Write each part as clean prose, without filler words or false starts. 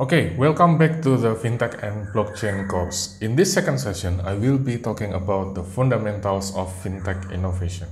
Okay, welcome back to the FinTech and Blockchain course. In this second session, I will be talking about the fundamentals of FinTech innovation.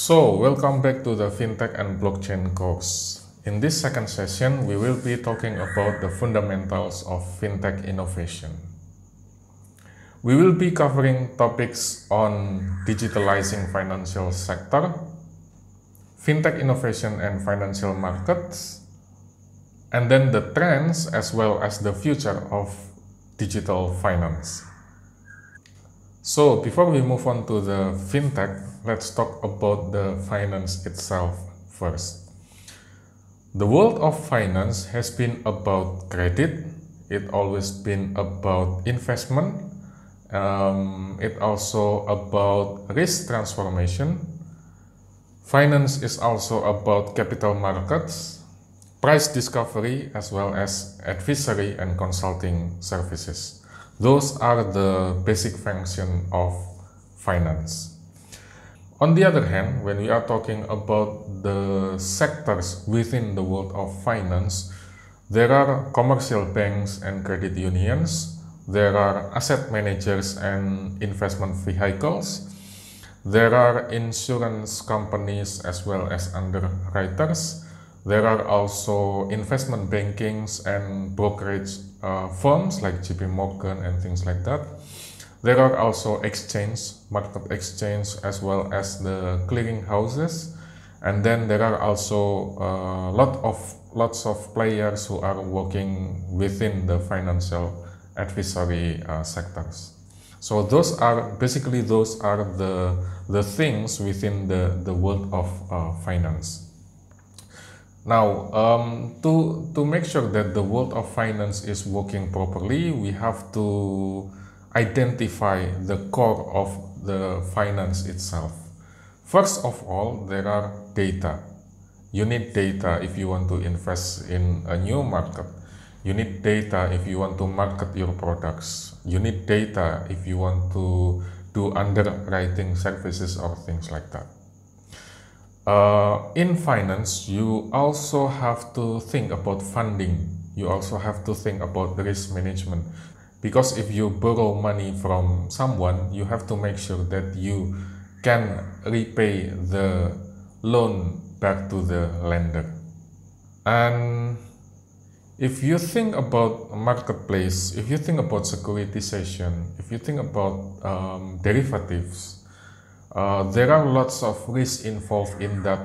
So, welcome back to the FinTech and Blockchain course. In this second session, we will be talking about the fundamentals of FinTech innovation. We will be covering topics on digitalizing financial sector, FinTech innovation and financial markets, and then the trends as well as the future of digital finance. So, before we move on to the FinTech, let's talk about the finance itself first. The world of finance has been about credit. It always been about investment. It also about risk transformation. Finance is also about capital markets, price discovery, as well as advisory and consulting services. Those are the basic function of finance. On the other hand, when we are talking about the sectors within the world of finance, there are commercial banks and credit unions, there are asset managers and investment vehicles, there are insurance companies as well as underwriters, there are also investment bankings and brokerage firms like JP Morgan and things like that. There are also market exchange, as well as the clearing houses, and then there are also lots of players who are working within the financial advisory sectors. So those are the things within the world of finance. Now, to make sure that the world of finance is working properly, we have to identify the core of the finance itself. First of all, there are data. You need data if you want to invest in a new market. You need data if you want to market your products. You need data if you want to do underwriting services or things like that. In finance, you also have to think about funding. You also have to think about risk management. Because if you borrow money from someone, you have to make sure that you can repay the loan back to the lender. And if you think about marketplace, if you think about securitization, if you think about derivatives, there are lots of risks involved in that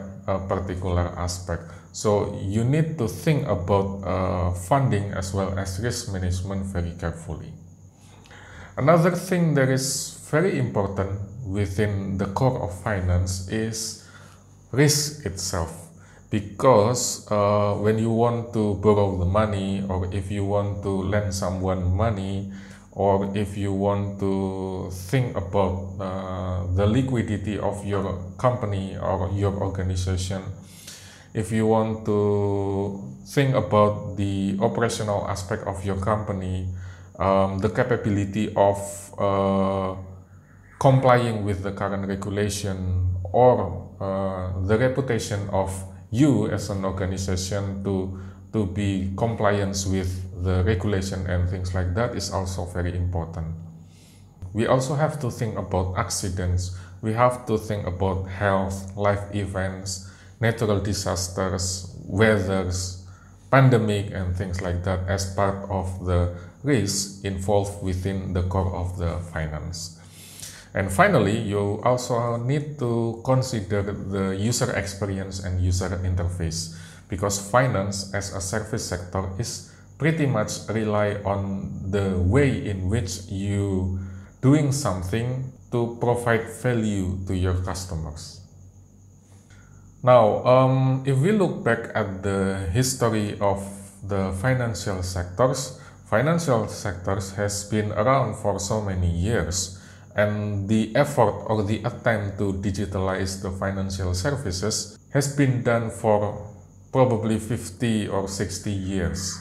particular aspect. So you need to think about funding as well as risk management very carefully. Another thing that is very important within the core of finance is risk itself. Because when you want to borrow the money, or if you want to lend someone money, or if you want to think about the liquidity of your company or your organization, if you want to think about the operational aspect of your company, the capability of complying with the current regulation, or the reputation of you as an organization to be compliant with the regulation and things like that is also very important. We also have to think about accidents. We have to think about health, life events, natural disasters, weathers, pandemic and things like that as part of the risks involved within the core of the finance. And finally, you also need to consider the user experience and user interface, because finance as a service sector is pretty much rely on the way in which you doing something to provide value to your customers. Now, if we look back at the history of the financial sectors has been around for so many years, and the effort or the attempt to digitalize the financial services has been done for probably 50 or 60 years.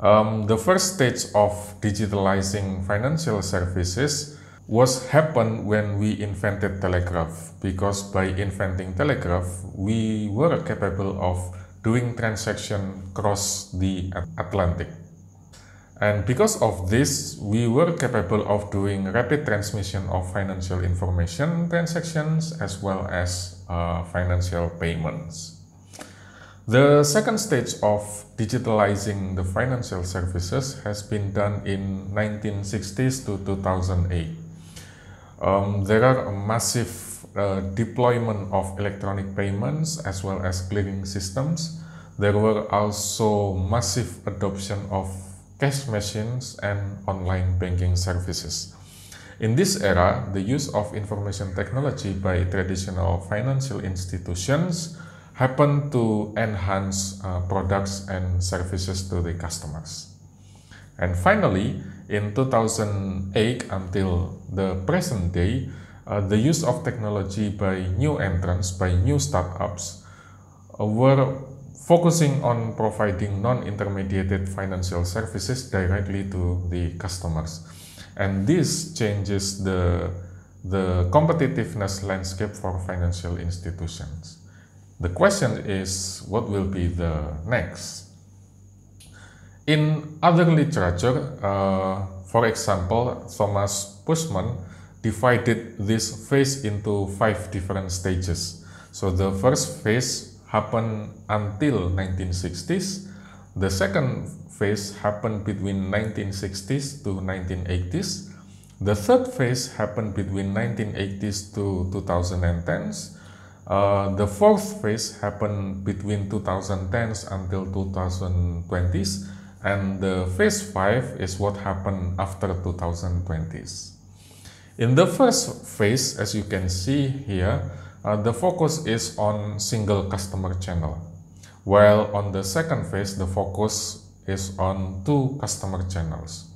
The first stage of digitalizing financial services was happened when we invented telegraph, because by inventing telegraph, we were capable of doing transaction across the Atlantic. And because of this, we were capable of doing rapid transmission of financial information transactions as well as financial payments. The second stage of digitalizing the financial services has been done in 1960s to 2008. There are a massive deployment of electronic payments as well as clearing systems. There were also massive adoption of cash machines and online banking services. In this era, the use of information technology by traditional financial institutions happened to enhance products and services to the customers. And finally, in 2008 until the present day, the use of technology by new entrants, by new startups, were focusing on providing non-intermediated financial services directly to the customers. And this changes the competitiveness landscape for financial institutions. The question is, what will be the next? In other literature, for example, Thomas Puschmann divided this phase into 5 different stages. So the first phase happened until 1960s. The second phase happened between 1960s to 1980s. The third phase happened between 1980s to 2010s. The fourth phase happened between 2010s until 2020s, and the phase 5 is what happened after 2020s. In the first phase, as you can see here, the focus is on single customer channel, while on the second phase, the focus is on 2 customer channels.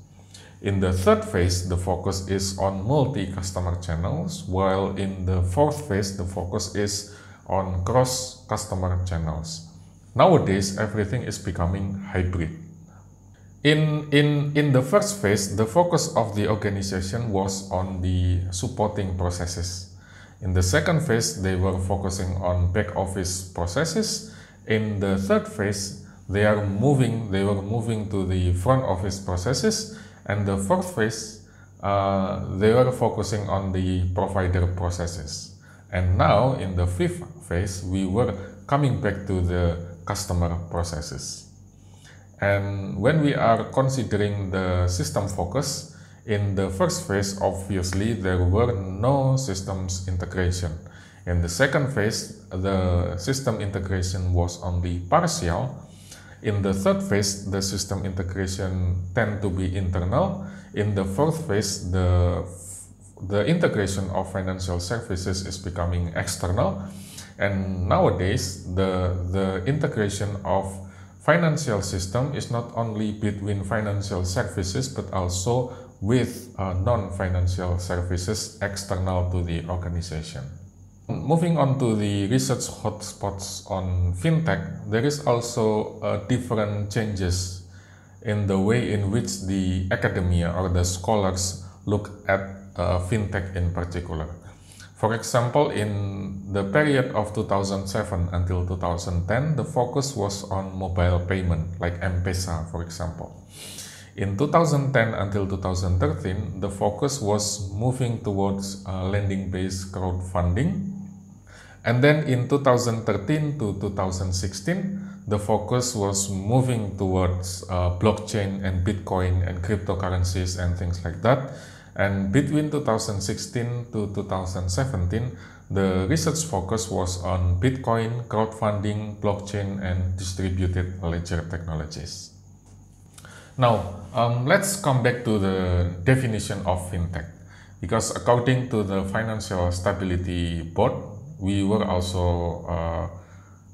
In the third phase, the focus is on multi-customer channels, while in the fourth phase, the focus is on cross-customer channels. Nowadays, everything is becoming hybrid. In the first phase, the focus of the organization was on the supporting processes. In the second phase, they were focusing on back office processes. In the third phase, they were moving to the front office processes. And the fourth phase, they were focusing on the provider processes. And now, in the fifth phase, we were coming back to the customer processes. And when we are considering the system focus, in the first phase, obviously, there were no systems integration. In the second phase, the system integration was only partial. In the third phase, the system integration tend to be internal. In the fourth phase, the integration of financial services is becoming external. And nowadays, the integration of financial system is not only between financial services, but also with non-financial services external to the organization. Moving on to the research hotspots on fintech, there is also different changes in the way in which the academia or the scholars look at fintech in particular. For example, in the period of 2007 until 2010, the focus was on mobile payment, like M-Pesa, for example. In 2010 until 2013, the focus was moving towards lending-based crowdfunding. And then in 2013 to 2016, the focus was moving towards blockchain and Bitcoin and cryptocurrencies and things like that. And between 2016 to 2017, the research focus was on Bitcoin, crowdfunding, blockchain, and distributed ledger technologies. Now, let's come back to the definition of fintech, because according to the Financial Stability Board, we were also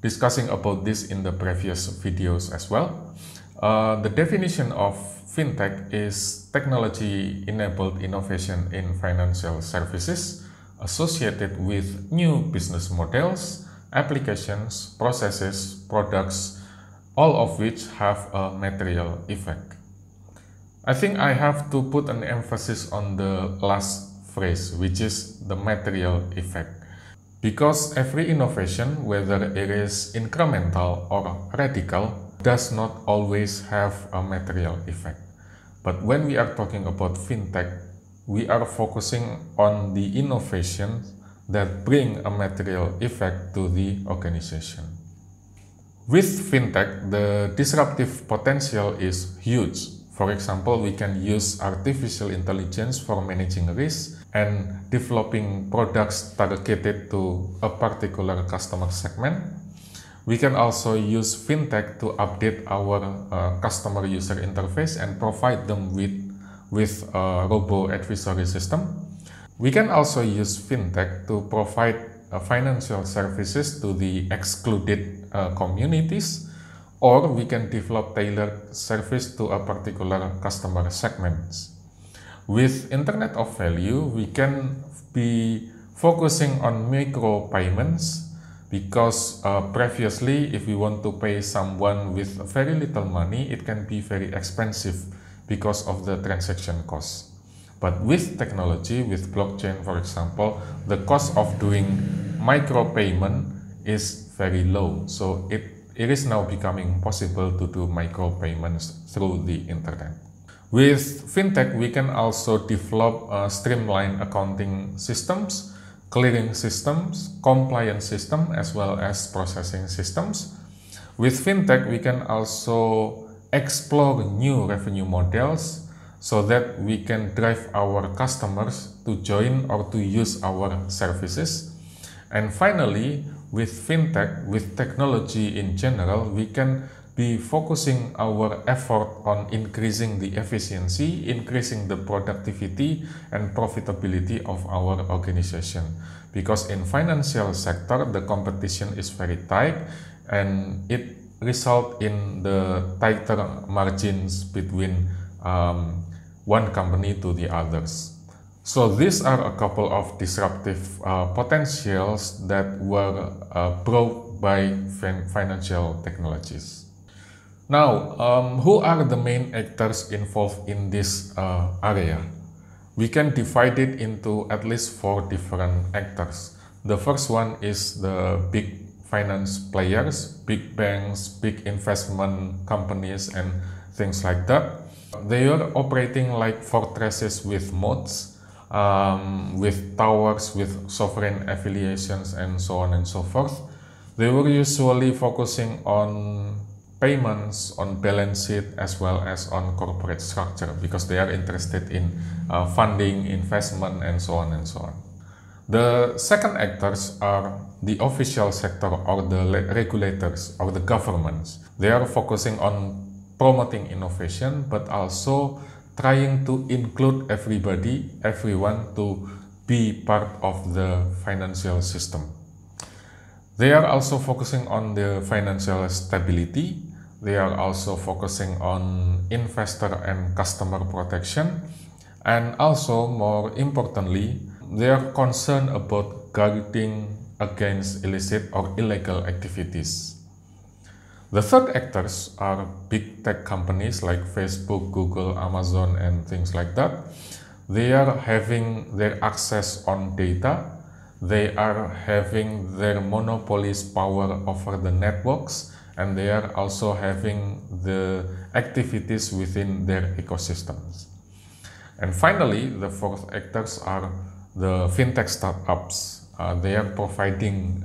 discussing about this in the previous videos as well. The definition of fintech is technology-enabled innovation in financial services associated with new business models, applications, processes, products, all of which have a material effect. I think I have to put an emphasis on the last phrase, which is the material effect. Because every innovation, whether it is incremental or radical, does not always have a material effect. But when we are talking about fintech, we are focusing on the innovations that bring a material effect to the organization. With fintech, the disruptive potential is huge. For example, we can use artificial intelligence for managing risk and developing products targeted to a particular customer segment. We can also use fintech to update our customer user interface and provide them with a robo-advisory system. We can also use fintech to provide financial services to the excluded communities, or we can develop tailored service to a particular customer segments. With Internet of Value, we can be focusing on micro payments, because previously, if we want to pay someone with very little money, it can be very expensive because of the transaction cost. But with technology, with blockchain, for example, the cost of doing micro payment is very low. So it is now becoming possible to do micro payments through the internet. With fintech, we can also develop streamlined accounting systems, clearing systems, compliance system, as well as processing systems. With fintech, we can also explore new revenue models so that we can drive our customers to join or to use our services. And finally, with fintech, with technology in general, we can be focusing our effort on increasing the efficiency, increasing the productivity and profitability of our organization. Because in financial sector, the competition is very tight and it results in the tighter margins between one company to the others. So these are a couple of disruptive potentials that were brought by financial technologies. Now, who are the main actors involved in this area? We can divide it into at least 4 different actors. The first one is the big finance players, big banks, big investment companies, and things like that. They are operating like fortresses with moats, with towers, with sovereign affiliations, and so on and so forth. They were usually focusing on payments, on balance sheet, as well as on corporate structure, because they are interested in funding, investment, and so on and so on. The second actors are the official sector, or the regulators, or the governments. They are focusing on promoting innovation, but also trying to include everyone to be part of the financial system. They are also focusing on the financial stability. They are also focusing on investor and customer protection. And also, more importantly, they are concerned about guarding against illicit or illegal activities. The third actors are big tech companies like Facebook, Google, Amazon, and things like that. They are having their access on data. They are having their monopolist power over the networks, and they are also having the activities within their ecosystems. And finally, the fourth actors are the fintech startups. They are providing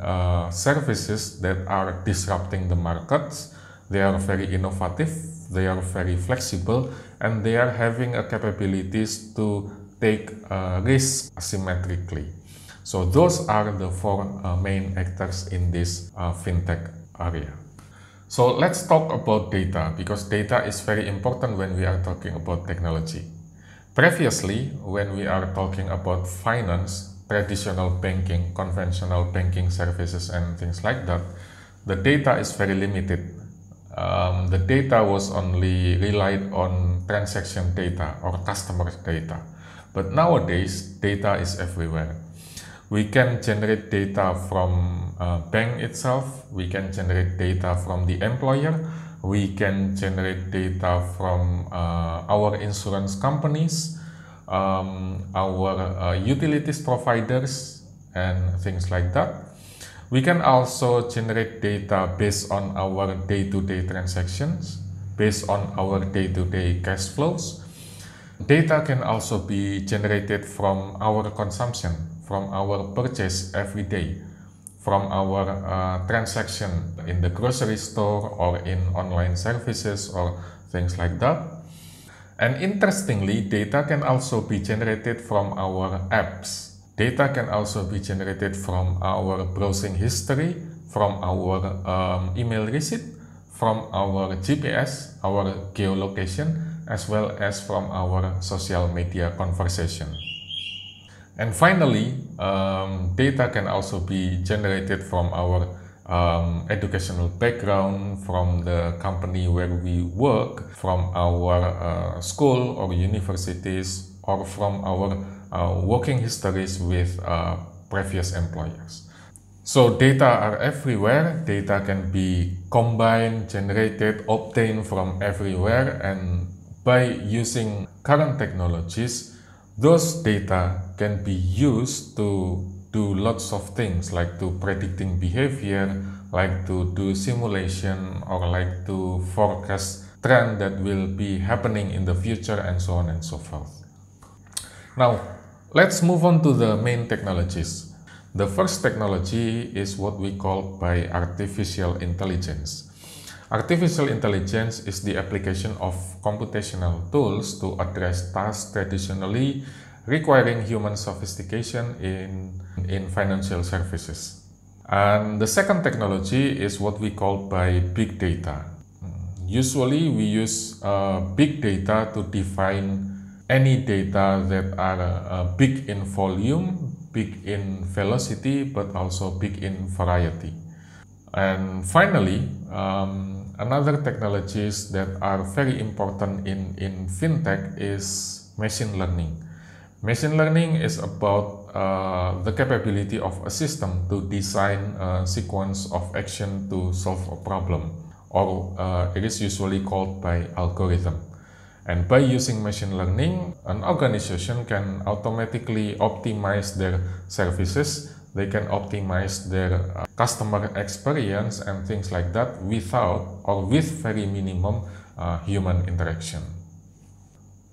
services that are disrupting the markets, They are very innovative, they are very flexible, and they are having a capabilities to take risks asymmetrically. So those are the four main actors in this fintech area. So let's talk about data, because data is very important when we are talking about technology. Previously, when we are talking about finance, traditional banking, conventional banking services and things like that, the data is very limited. The data was only relied on transaction data or customer data. But nowadays, data is everywhere. We can generate data from bank itself, we can generate data from the employer, we can generate data from our insurance companies, our utilities providers, and things like that. We can also generate data based on our day-to-day transactions, based on our day-to-day cash flows. Data can also be generated from our consumption, from our purchase every day, from our transaction in the grocery store or in online services or things like that. And interestingly, data can also be generated from our apps. Data can also be generated from our browsing history, from our email receipt, from our GPS, our geolocation, as well as from our social media conversation. And finally, data can also be generated from our educational background, from the company where we work, from our school or universities, or from our working histories with previous employers. So data are everywhere. Data can be combined, generated, obtained from everywhere, and by using current technologies, those data can be used to do lots of things, like to predicting behavior, like to do simulation, or like to forecast trend that will be happening in the future, and so on and so forth. Now, let's move on to the main technologies. The first technology is what we call by artificial intelligence. Artificial intelligence is the application of computational tools to address tasks traditionally requiring human sophistication in financial services. And the second technology is what we call by big data. Usually we use big data to define any data that are big in volume, big in velocity, but also big in variety. And finally, another technologies that are very important in fintech is machine learning. Machine learning is about the capability of a system to design a sequence of action to solve a problem, or it is usually called by algorithm. And by using machine learning, an organization can automatically optimize their services. They can optimize their customer experience and things like that without or with very minimum human interaction.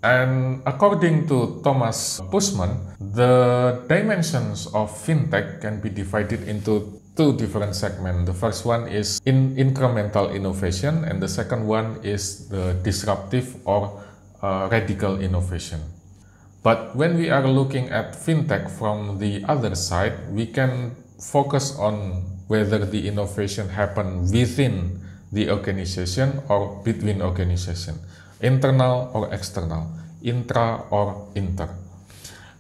And according to Thomas Bussmann, the dimensions of fintech can be divided into two different segments. The first one is incremental innovation, and the second one is the disruptive or radical innovation. But when we are looking at fintech from the other side, we can focus on whether the innovation happen within the organization or between organization, internal or external, intra or inter.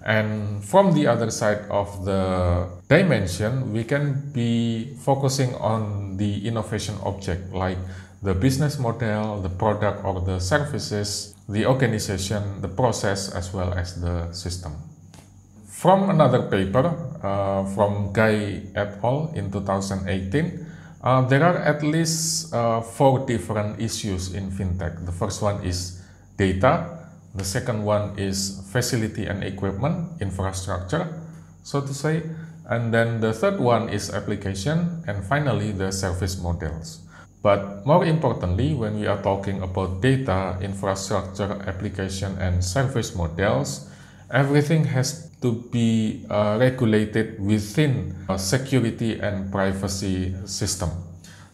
And from the other side of the dimension, we can be focusing on the innovation object, like the business model, the product or the services, the organization, the process, as well as the system. From another paper from Guy et al. In 2018, there are at least 4 different issues in fintech. The first one is data. The second one is facility and equipment, infrastructure, so to say. And then the third one is application, and finally the service models. But more importantly, when we are talking about data, infrastructure, application, and service models, everything has to be regulated within a security and privacy system.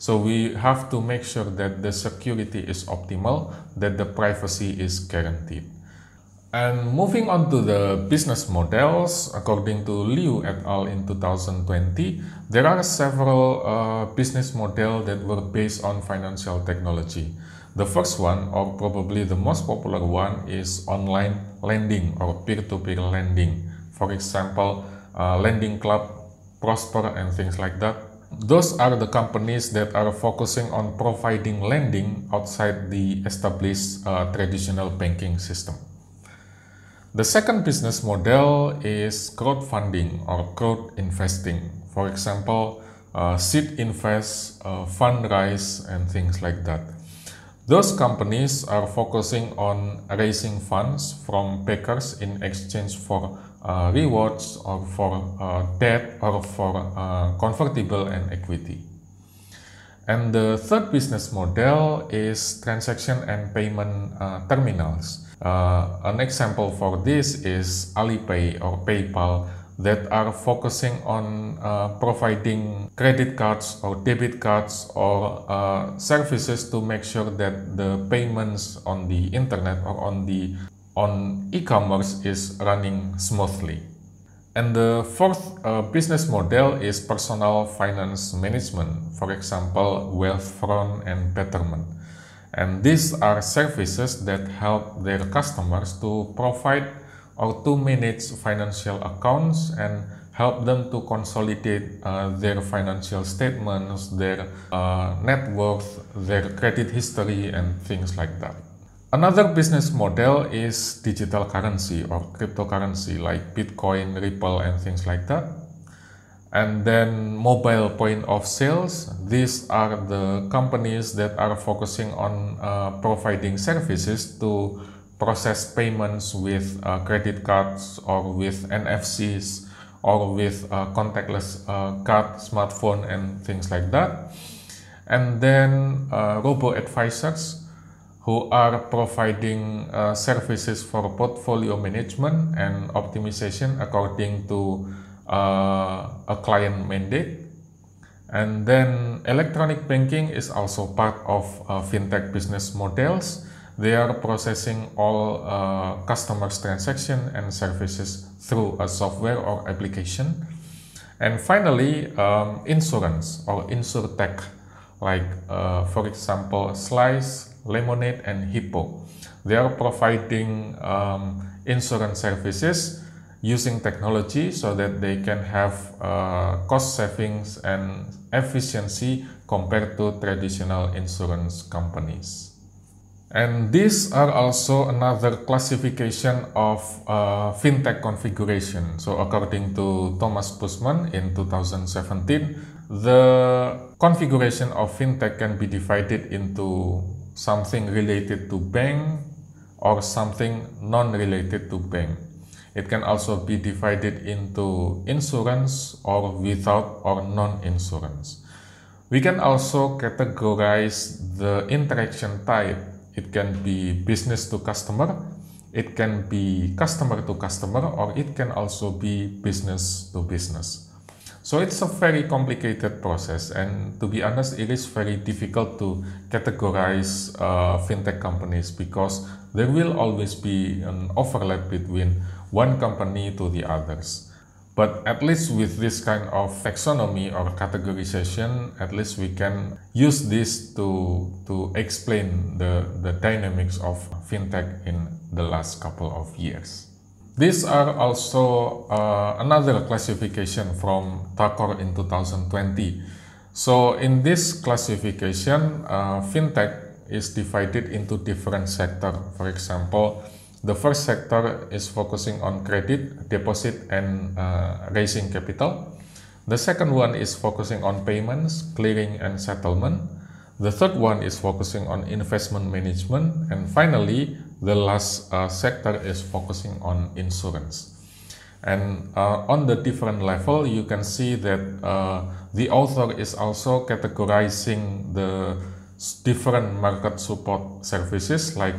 So we have to make sure that the security is optimal, that the privacy is guaranteed. And moving on to the business models, according to Liu et al. In 2020, there are several business models that were based on financial technology. The first one, or probably the most popular one, is online lending or peer-to-peer lending. For example, Lending Club, Prosper, and things like that. Those are the companies that are focusing on providing lending outside the established traditional banking system. The second business model is crowdfunding or crowd investing. For example, seed invest, fundraise, and things like that. Those companies are focusing on raising funds from backers in exchange for rewards or for debt or for convertible and equity. And the third business model is transaction and payment terminals. An example for this is Alipay or PayPal that are focusing on providing credit cards or debit cards or services to make sure that the payments on the internet or on e-commerce is running smoothly. And the fourth business model is personal finance management, for example, Wealthfront and Betterment. And these are services that help their customers to provide or to manage financial accounts and help them to consolidate their financial statements, their net worth, their credit history, and things like that. Another business model is digital currency or cryptocurrency like Bitcoin, Ripple, and things like that. And then mobile point of sales. These are the companies that are focusing on providing services to process payments with credit cards or with NFCs or with contactless card, smartphone, and things like that. And then robo-advisors who are providing services for portfolio management and optimization according to a client mandate. And then electronic banking is also part of fintech business models. They are processing all customers' transaction and services through a software or application. And finally, insurance or insurtech, like for example, Slice, Lemonade, and Hippo. They are providing insurance services using technology so that they can have cost savings and efficiency compared to traditional insurance companies. And these are also another classification of fintech configuration. So according to Thomas Bussmann in 2017, the configuration of fintech can be divided into something related to bank or something non-related to bank. It can also be divided into insurance or without or non-insurance. We can also categorize the interaction type. It can be business to customer, it can be customer to customer, or it can also be business to business. So it's a very complicated process, and to be honest, it is very difficult to categorize fintech companies because there will always be an overlap between one company to the others. But at least with this kind of taxonomy or categorization, at least we can use this to explain the dynamics of fintech in the last couple of years. These are also another classification from Thakor in 2020. So in this classification, fintech is divided into different sectors. For example, the first sector is focusing on credit, deposit, and raising capital. The second one is focusing on payments, clearing, and settlement. The third one is focusing on investment management. And finally, the last sector is focusing on insurance. And on the different level, you can see that the author is also categorizing the different market support services, like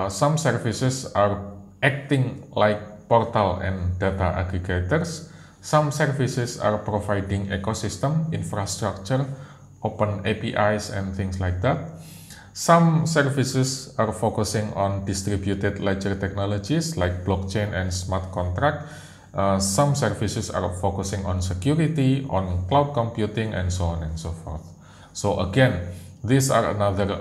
some services are acting like portal and data aggregators. Some services are providing ecosystem, infrastructure, open APIs and things like that. Some services are focusing on distributed ledger technologies like blockchain and smart contract. Some services are focusing on security, on cloud computing, and so on and so forth. So again, these are another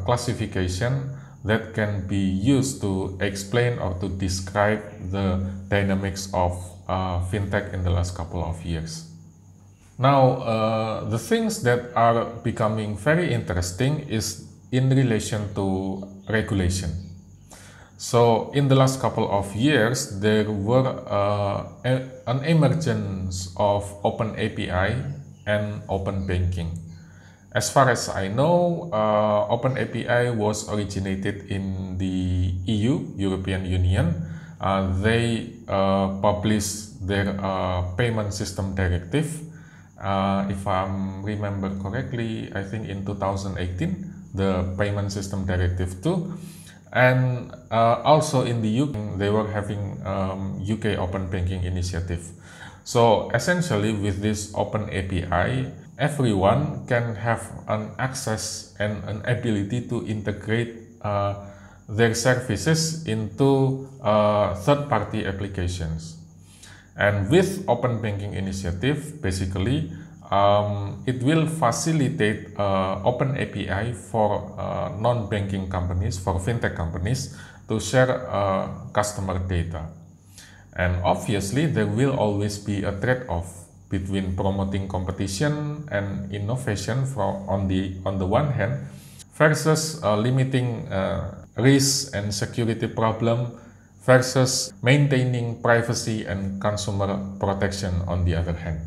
classification that can be used to explain or to describe the dynamics of fintech in the last couple of years. Now, the things that are becoming very interesting is in relation to regulation. So in the last couple of years, there were an emergence of open API and open banking. As far as I know, Open API was originated in the EU, European Union. They published their payment system directive. If I remember correctly, I think in 2018, the payment system directive 2. And also in the UK, they were having UK Open Banking Initiative. So essentially with this Open API, everyone can have an access and an ability to integrate their services into third-party applications. And with Open Banking Initiative, basically, it will facilitate Open API for non-banking companies, for fintech companies, to share customer data. And obviously, there will always be a trade-off between promoting competition and innovation on the one hand versus limiting risk and security problem versus maintaining privacy and consumer protection on the other hand.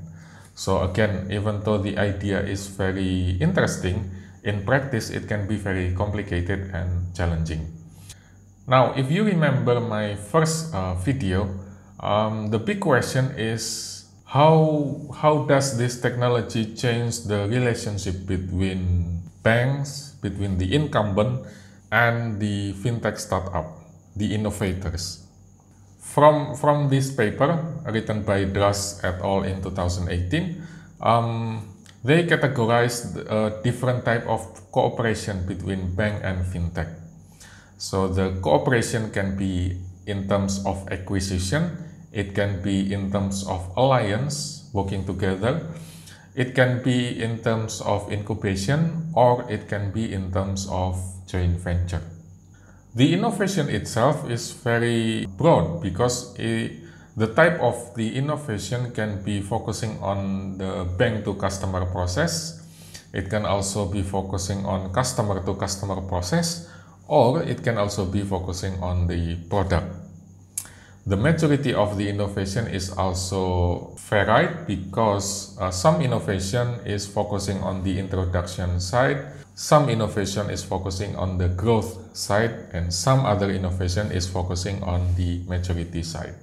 So again, even though the idea is very interesting, in practice it can be very complicated and challenging. Now, if you remember my first video, the big question is how does this technology change the relationship between banks, between the incumbent and the fintech startup, the innovators? From this paper written by Dras et al. In 2018, they categorized a different type of cooperation between bank and fintech. So the cooperation can be in terms of acquisition, it can be in terms of alliance, working together, it can be in terms of incubation, or it can be in terms of joint venture. The innovation itself is very broad because the type of the innovation can be focusing on the bank-to-customer process. It can also be focusing on customer-to-customer process, or it can also be focusing on the product. The majority of the innovation is also varied because some innovation is focusing on the introduction side, some innovation is focusing on the growth side, and some other innovation is focusing on the maturity side.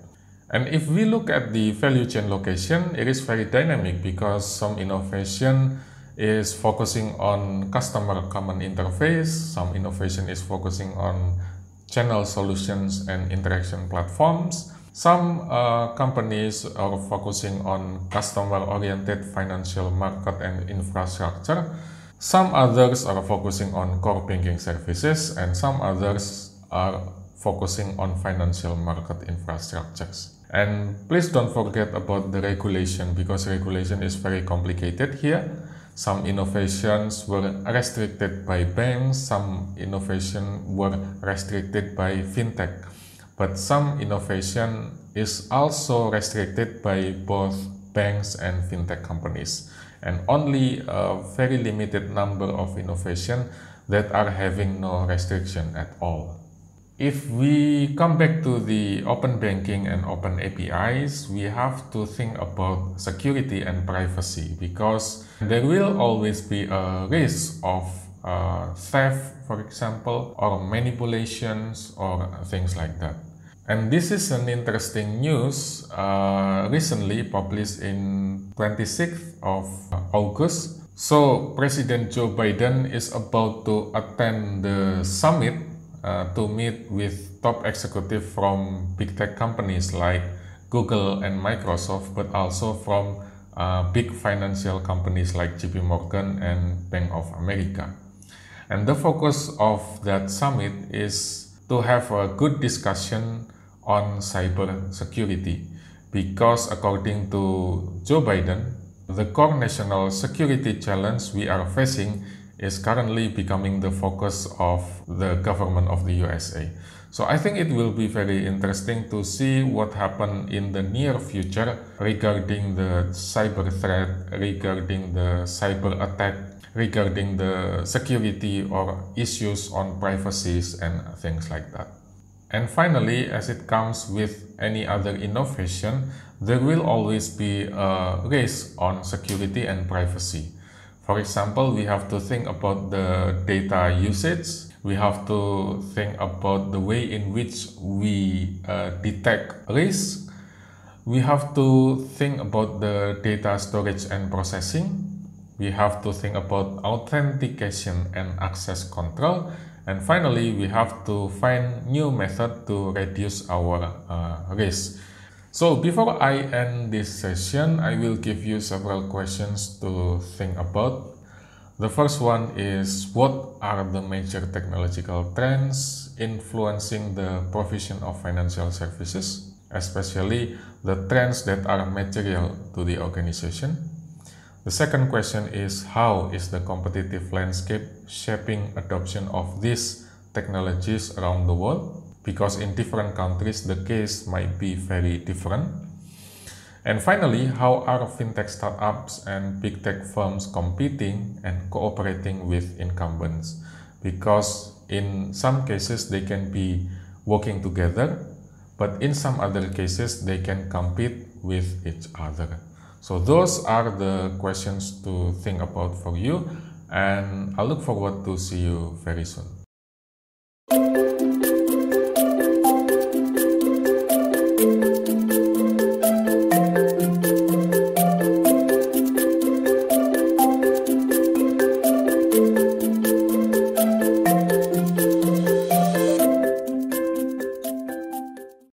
And if we look at the value chain location, it is very dynamic because some innovation is focusing on customer common interface, some innovation is focusing on channel solutions and interaction platforms. Some companies are focusing on customer-oriented financial market and infrastructure. Some others are focusing on core banking services, and some others are focusing on financial market infrastructures. And please don't forget about the regulation because regulation is very complicated here. Some innovations were restricted by banks, some innovation were restricted by fintech, but some innovation is also restricted by both banks and fintech companies, and only a very limited number of innovation that are having no restriction at all. If we come back to the open banking and open APIs, we have to think about security and privacy because there will always be a risk of theft, for example, or manipulations or things like that. And this is an interesting news recently published in 26th of August. So President Joe Biden is about to attend the summit to meet with top executives from big tech companies like Google and Microsoft, but also from big financial companies like JP Morgan and Bank of America. And the focus of that summit is to have a good discussion on cyber security, because according to Joe Biden, the core national security challenge we are facing is currently becoming the focus of the government of the USA. So I think it will be very interesting to see what happens in the near future regarding the cyber threat, regarding the cyber attack, regarding the security or issues on privacies and things like that. And finally, as it comes with any other innovation, there will always be a race on security and privacy. For example, we have to think about the data usage. We have to think about the way in which we detect risk. We have to think about the data storage and processing. We have to think about authentication and access control. And finally, we have to find new method to reduce our risk. So before I end this session, I will give you several questions to think about. The first one is, what are the major technological trends influencing the provision of financial services, especially the trends that are material to the organization? The second question is, how is the competitive landscape shaping adoption of these technologies around the world? Because in different countries, the case might be very different. And finally, how are fintech startups and big tech firms competing and cooperating with incumbents? Because in some cases, they can be working together, but in some other cases, they can compete with each other. So those are the questions to think about for you, and I look forward to see you very soon.